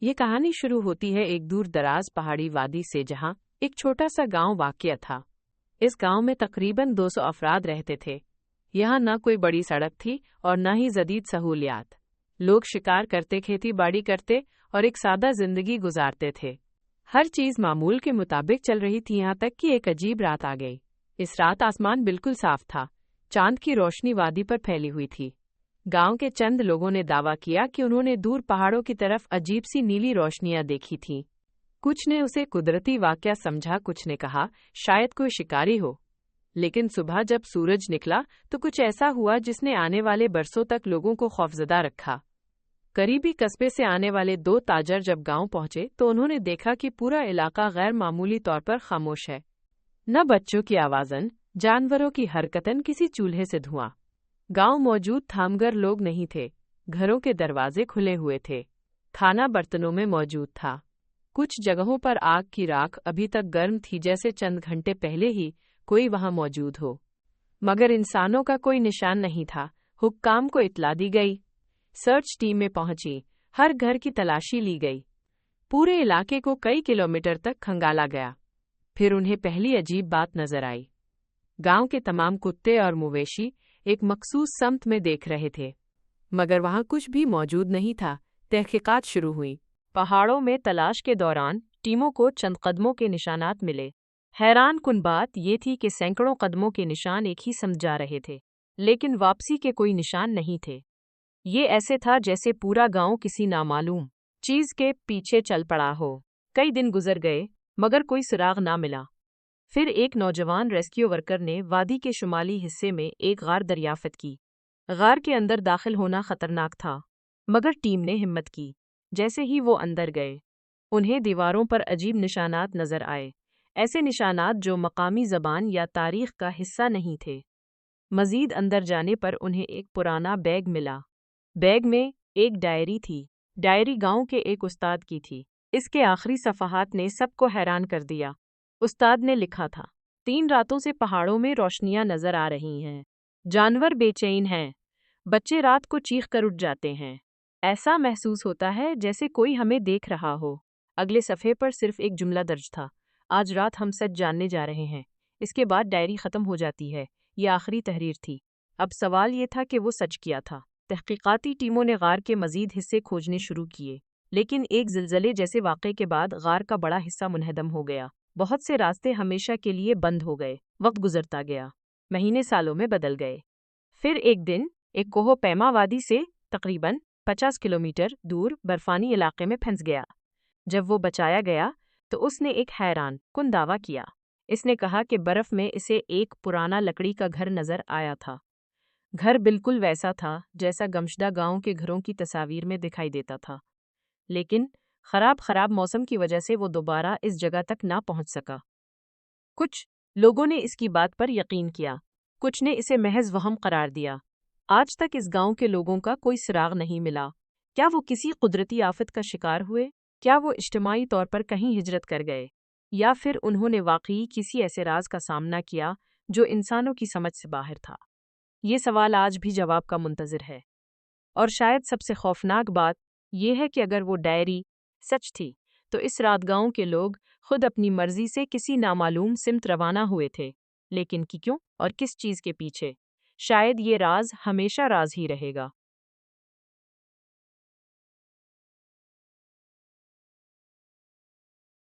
ये कहानी शुरू होती है एक दूर दराज पहाड़ी वादी से, जहाँ एक छोटा सा गांव वाक़या था। इस गांव में तकरीबन 200 अफराद रहते थे। यहाँ न कोई बड़ी सड़क थी और न ही जदीद सहूलियात। लोग शिकार करते, खेती बाड़ी करते और एक सादा जिंदगी गुजारते थे। हर चीज मामूल के मुताबिक चल रही थी, यहाँ तक कि एक अजीब रात आ गई। इस रात आसमान बिल्कुल साफ था। चांद की रोशनी वादी पर फैली हुई थी। गांव के चंद लोगों ने दावा किया कि उन्होंने दूर पहाड़ों की तरफ अजीब सी नीली रोशनियां देखी थीं। कुछ ने उसे कुदरती वाकया समझा, कुछ ने कहा शायद कोई शिकारी हो। लेकिन सुबह जब सूरज निकला तो कुछ ऐसा हुआ जिसने आने वाले बरसों तक लोगों को खौफजदा रखा। करीबी कस्बे से आने वाले 2 ताजर जब गांव पहुंचे तो उन्होंने देखा कि पूरा इलाका गैर मामूली तौर पर खामोश है। न बच्चों की आवाज़न, जानवरों की हरकतन, किसी चूल्हे से धुआं। गांव मौजूद था मगर लोग नहीं थे। घरों के दरवाजे खुले हुए थे। खाना बर्तनों में मौजूद था। कुछ जगहों पर आग की राख अभी तक गर्म थी, जैसे चंद घंटे पहले ही कोई वहां मौजूद हो। मगर इंसानों का कोई निशान नहीं था। हुक्काम को इत्तला दी गई। सर्च टीमें पहुंची। हर घर की तलाशी ली गई। पूरे इलाके को कई किलोमीटर तक खंगाला गया। फिर उन्हें पहली अजीब बात नजर आई। गांव के तमाम कुत्ते और मवेशी एक मखसूस समत में देख रहे थे, मगर वहां कुछ भी मौजूद नहीं था। तहकीकात शुरू हुई। पहाड़ों में तलाश के दौरान टीमों को चंद कदमों के निशानात मिले। हैरान कुन बात ये थी कि सैकड़ों कदमों के निशान एक ही समत जा रहे थे, लेकिन वापसी के कोई निशान नहीं थे। ये ऐसे था जैसे पूरा गांव किसी नामालूम चीज के पीछे चल पड़ा हो। कई दिन गुजर गए मगर कोई सुराग ना मिला। फिर एक नौजवान रेस्क्यू वर्कर ने वादी के शुमाली हिस्से में एक गार दरियाफ्त की। गार के अंदर दाखिल होना खतरनाक था, मगर टीम ने हिम्मत की। जैसे ही वो अंदर गए, उन्हें दीवारों पर अजीब निशानात नजर आए, ऐसे निशानात जो मकामी ज़बान या तारीख का हिस्सा नहीं थे। मजीद अंदर जाने पर उन्हें एक पुराना बैग मिला। बैग में एक डायरी थी। डायरी गांव के एक उस्ताद की थी। इसके आखिरी सफ़हात ने सबको हैरान कर दिया। उस्ताद ने लिखा था, 3 रातों से पहाड़ों में रोशनियां नजर आ रही हैं। जानवर बेचैन हैं। बच्चे रात को चीख कर उठ जाते हैं। ऐसा महसूस होता है जैसे कोई हमें देख रहा हो। अगले सफ़े पर सिर्फ एक जुमला दर्ज था, आज रात हम सच जानने जा रहे हैं। इसके बाद डायरी ख़त्म हो जाती है। ये आखिरी तहरीर थी। अब सवाल ये था कि वो सच किया था। तहकीकाती टीमों ने गार के मजीद हिस्से खोजने शुरू किए, लेकिन एक ज़िलज़ले जैसे वाक़े के बाद गार का बड़ा हिस्सा मुनहदम हो गया। बहुत से रास्ते हमेशा के लिए बंद हो गए। वक्त गुजरता गया। महीने सालों में बदल गए। फिर एक दिन एक कोह पैमा वादी से तकरीबन 50 किलोमीटर दूर बर्फानी इलाके में फंस गया। जब वो बचाया गया तो उसने एक हैरान कुन दावा किया। इसने कहा कि बर्फ में इसे एक पुराना लकड़ी का घर नजर आया था। घर बिल्कुल वैसा था जैसा गमशदा गांव के घरों की तस्वीर में दिखाई देता था, लेकिन खराब मौसम की वजह से वो दोबारा इस जगह तक ना पहुंच सका। कुछ लोगों ने इसकी बात पर यकीन किया, कुछ ने इसे महज वहम करार दिया। आज तक इस गांव के लोगों का कोई सुराग नहीं मिला। क्या वो किसी कुदरती आफत का शिकार हुए? क्या वो इज्तिमाई तौर पर कहीं हिजरत कर गए? या फिर उन्होंने वाकई किसी ऐसे राज का सामना किया जो इंसानों की समझ से बाहर था? ये सवाल आज भी जवाब का मुंतज़िर है। और शायद सबसे खौफनाक बात यह है कि अगर वो डायरी सच थी, तो इस रात गांव के लोग खुद अपनी मर्जी से किसी नामालूम सिमत रवाना हुए थे। लेकिन कि क्यों और किस चीज़ के पीछे? शायद ये राज हमेशा राज ही रहेगा।